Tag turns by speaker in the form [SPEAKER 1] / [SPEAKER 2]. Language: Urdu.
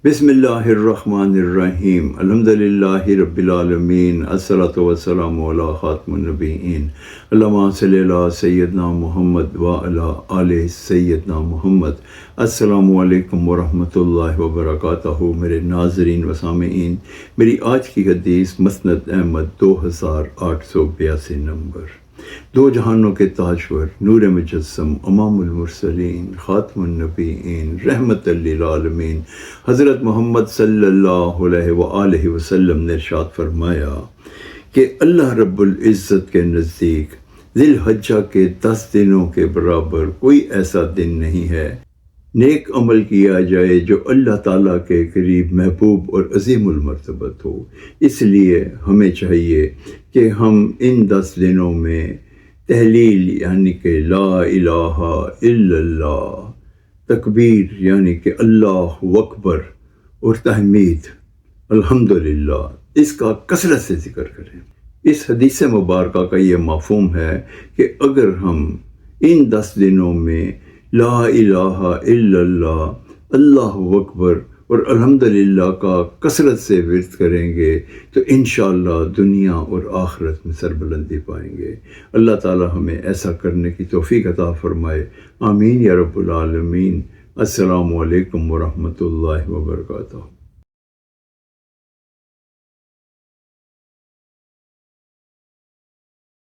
[SPEAKER 1] بسم اللہ الرحمن الرحیم الحمدللہ رب العالمین الصلاۃ والسلام علی خاتم النبیین اللہم صلی علی سیدنا محمد وعلی آل سیدنا محمد۔ السلام علیکم ورحمۃ اللہ وبرکاتہ۔ میرے ناظرین و سامعین، میری آج کی حدیث مسند احمد 2882 نمبر۔ دو جہانوں کے تاجور، نور مجسم، امام المرسلین، خاتم النبیین، رحمت للعالمین، حضرت محمد صلی اللہ علیہ وآلہ وسلم نے ارشاد فرمایا کہ اللہ رب العزت کے نزدیک ذی الحجہ کے 10 دنوں کے برابر کوئی ایسا دن نہیں ہے نیک عمل کیا جائے جو اللہ تعالیٰ کے قریب محبوب اور عظیم المرتبت ہو۔ اس لیے ہمیں چاہیے کہ ہم ان 10 دنوں میں تحلیل یعنی کہ لا الہ الا اللہ، تکبیر یعنی کہ اللہ اکبر، اور تحمید الحمدللہ، اس کا کثرت سے ذکر کریں۔ اس حدیث مبارکہ کا یہ مفہوم ہے کہ اگر ہم ان 10 دنوں میں لا الہ الا اللہ، اللہ اکبر اور الحمدللہ کا کثرت سے ورد کریں گے تو انشاءاللہ دنیا اور آخرت میں سربلندی پائیں گے۔ اللہ تعالی ہمیں ایسا کرنے کی توفیق عطا فرمائے، آمین یا رب العالمین۔ السلام علیکم ورحمۃ اللہ وبرکاتہ۔